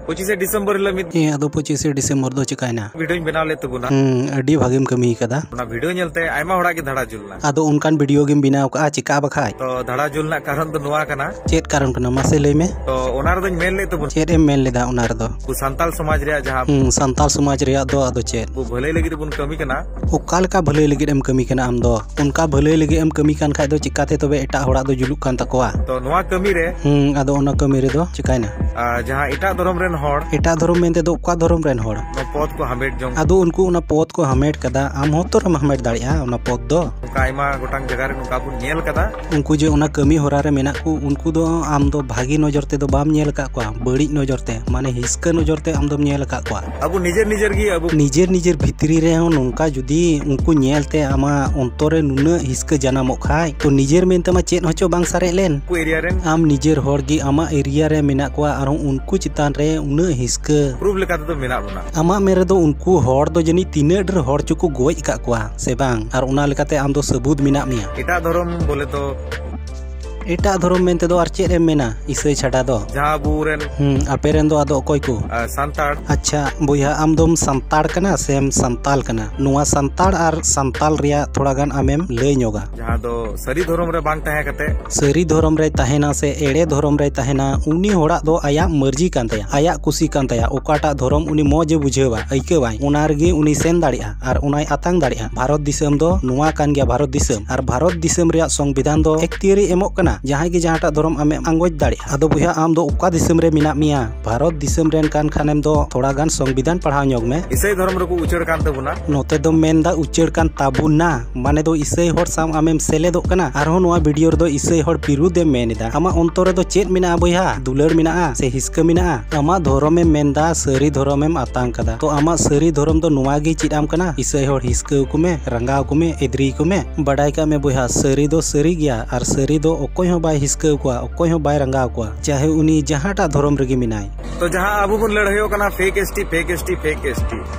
25 December अदो 25 December दो चिकायना video बनाव ले तबुना अडी भागेम कमी कदा ना वीडियो नेलते आयमा होड़ा की धड़ा जुलना अदो उनकान वीडियो गेम बनाव का चिका बखाय तो धड़ा जुलना कारण तो नुआ कना चेत कारण कना मासे लय में तो ओनार दो मेल ले तबुन चेत एम मेल लेदा ओनार दो संताल समाज रे जहां संताल समाज रे दो अदो चेत वो भले लगी बुन कमी कना ओकाल का भले लगी एम कमी कना आम दो उनका भले लगी एम कमी कान खाय दो चिकाते तबे एटा होड़ा दो जुलुक कान तकवा तो नुआ कमी रे अदो ओना कमी रे दो चिकायना जहां एटा धर्म रेन होड़ एटा धर्म मेनते दो का धर्म रेन होड़ पद को हमेट जों अदो उनको उना पद को हमेट कदा आम हो तो रम हमेट दाड़िया उना पद दो आयमा गोटांग जगह रे नुका बुन नेल कदा उनको जे उना कमी होरा रे मेना को उनको दो आम दो भागी नजर ते दो बाम नेल का को बड़ी नजर ते माने हिस्का नजर ते आम दो नेल का को अब निजर गी अब निजर भितरी रे हो नोंका जुदी उनको नेलते आमा अंतरे नुना हिस्का जनामो खाय तो निजर मेनते मा चेत होचो बांग सारे लेन को एरिया रे आम निजर होड़ गी आमा एरिया रे मेना को आरो उनको चितान रे उना हिस्का प्रूफ लेका तो मेना बुना आमा मेरे दो उनको होड़ दो जनी तीने डर होड़ चुको गोय का को से बांग और उना लेकाते आम दो सबूत मिना मिया एटा धर्म बोले तो एटा धर्म मेनते दो आर चेत एम मेना इसे छाड़ा दो जहां बुरेन अपेरेन दो आदो कोई को संताड़ अच्छा बोया आम दोम संताड़ कना सेम संताल कना नुआ संताड़ और संताल रिया थोड़ा गान आमेम लय नोगा जहां दो सरी धर्म रे बांग तहे कते सरी धर्म रे तहेना से एड़े धर्म रे तहेना उनी होड़ा दो आया मर्जी कान तया आया कुसी कान तया ओकाटा धर्म उनी मौज बुझेवा आइकेवाय उनारगे उनी सेन दाड़िया और उनाय आतांग दाड़िया भारत दिसम दो नुआ कान गया भारत दिसम और भारत दिसम रिया संविधान दो एक्तियारी एमोक कना जहां के जहां धर्म आमे आंगोज दाड़िया अदो बुया आम दो उका दिसम रे मिना मिया भारत दिसम रेन कान खानेम दो थोड़ा गान संविधान पढ़ाव ᱧᱚᱜ में इसे धर्म रे को उचड़ कान तबुना नोते दो मेनदा उचड़ कान ताबुना माने दो इसे होड़ साम आमेम सेलेदो कना आरो नोआ वीडियो रे दो इसे होड़ पिरुदे मेनिदा आमा अंतर रे दो चेत मिना बुया दुलड़ मिना से हिस्का मिना आमा धर्म में मेनदा सरी धर्म में आतांग कदा तो आमा सरी धर्म दो नोआ गे चिदाम कना इसे होड़ हिस्का को में रंगाव को में एद्री को में बड़ाई का में बुया सरी दो सरी गया और सरी दो ओकोय हो बाय हिस्का को ओकोय हो बाय रंगाव को चाहे उनी जहाटा धर्म रेगी मिनाय तो जहां आबु बुन लड़ाइयो कना फेक एसटी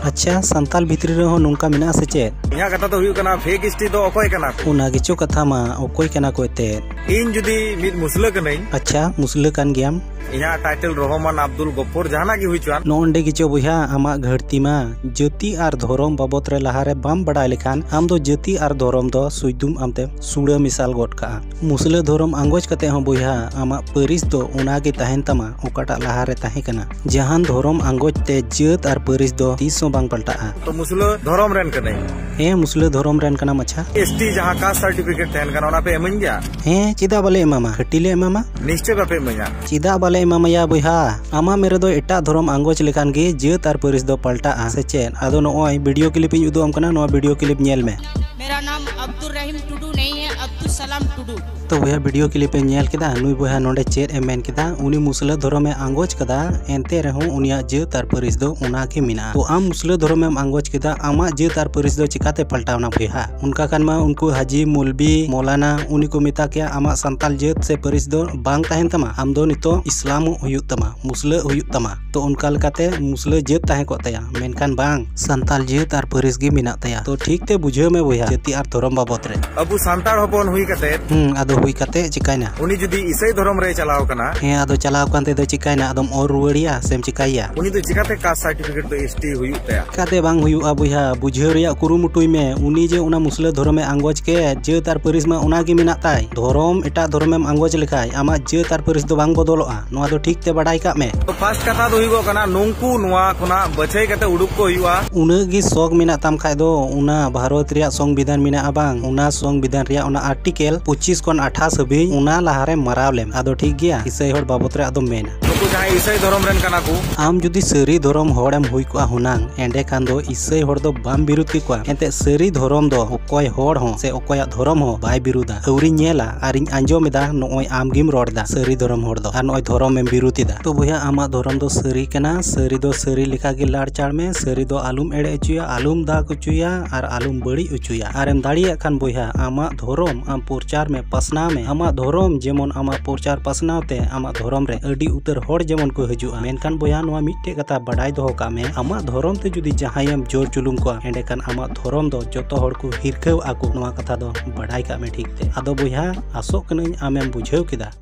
अच्छा संताल भितरी रे हो नोंका मिना से चेत इहा कथा तो हुयु कना फेक एसटी दो ओकोय कना उना गेचो कथा मा ओकोय कना कोते इन जुदी मिद मुसला कनई अच्छा मुसला कान गयाम इहा टाइटल रहमान अब्दुल गफ्फर जहाना की हुइचुआन नोंडे गिचो बुया आमा घड़ती मा जति आर धर्म बाबत रे लहारे बाम बड़ा लेखान आम दो जति आर धर्म दो सुइदुम आमते सुड़ा मिसाल गोट का मुसला धर्म आंगोज कते हो बुया आमा परिस दो उनागे तहन तमा ओकाटा लहारे तहे कना जहान धर्म आंगोज ते जत आर परिस दो तीसो बांग पलटा तो मुसला धर्म रेन कने हे मुसला धर्म रेन कना मछा एसटी जहां कास्ट सर्टिफिकेट तहन कना ओना पे एमन गया हे चिदा बाले एमामा खटिले एमामा निश्चय बापे मया चिदा बाले एमामा बुया आमा मेरे दो एटा धर्म आंगोज लेखान गे जत आर परिस दो पलटा से चेन आदो नोय वीडियो क्लिप इन उदुम कना नो वीडियो क्लिप नेल में मेरा नाम अब्दुल रहीम टुडू नहीं है अब्दुल सलाम टुडू तो वह वीडियो क्लिप नेल केदा नुई बुया नोंडे चेत एमेन केदा उनी मुसला धर्म में आंगोज कदा एनते रहूं उनिया जत आर परिस दो उना के मिना तो आम मुसला धर्म में आंगोज केदा आमा जत आर परिस दो चिकाते पलटावना बुया उनका कान मा उनको हाजी मौलवी मौलाना उनी को मिता के आमा संताल जत से परिस दो बांग तहन तमा आम दो नितो इस्लाम हुयुग तमा मुसला हुयुग तमा तो उनका लकाते मुसला जत तहे को तया मेनकान बांग संताल जत आर परिस गे मिना तया तो ठीक ते बुझे में बुया जति आर धर्म बाबत रे अबु संताल हपन हुई कते आदो हुई कते चिकायना उनी जुदी इसे धर्म रे चलाव कना हे आदो चलाव कानते दो चिकायना आदम और रुवड़िया सेम चिकाइया उनी तो चिकाते कास्ट सर्टिफिकेट तो एसटी हुयुग तया काते बांग हुयुआ बुया बुझे रिया कुरुमुटुई में उनी जे उना मुसला धर्म में आंगोज के जत आर परिस मा उना गे मिना ताई धर्म एटा धर्म में आंगोज लेखाय आमा जत आर परिस दो बांग बदलोआ नोआ दो ठीक ते बडाई का में तो फर्स्ट कथा दो हुयुगो कना नोंकु नोआ खुना बचई कते उडुक को हुयुआ उना गे सोग मिना ताम खाय दो उना भारत रिया संविधान मिना बांग उना संविधान रिया उना आर्टिकल 25 कोन 28 हबी उना लहारे मराव लेम आदो ठीक गया इसे होड़ बाबत रे आदो मेना नुकु जहां इसे धर्म रेन कना को आम जुदी सरी धर्म होड़म हुई को हुनांग एंडे कान दो इसे होड़ दो बाम विरुद्ध की को एते सरी धर्म दो ओकोय होड़ हो से ओकोय धर्म हो बाय विरुद्धा औरी नेला आरिन आंजोमेदा नोय आमगिम रोड़दा सरी धर्म होड़ दो आर नोय धर्म में विरुद्धिदा तो भैया आमा धर्म दो सरी कना सरी दो सरी लेखा गे लाड़ चाड़ में सरी दो आलुम एड़े उचुया आलुम दाग उचुया और आलुम बड़ी उचुया आरेम दाड़िया खान भैया आमा धर्म आम प्रचार में पसनाव में आमा धर्म जेमन आमा प्रचार पसनावते आमा धर्म रे अडी उतर होड़ जेमन को हजुआ मेनकान बया नोआ मिट्टे कथा बडाई दो का में आमा धर्म ते जुदी जहायम जोर चुलुम को एंडे कान आमा धर्म दो जतो होड़ को हिरखेव आको नोआ कथा दो बडाई का में ठीक ते आदो बया आसो कनई आमेम बुझेव किदा।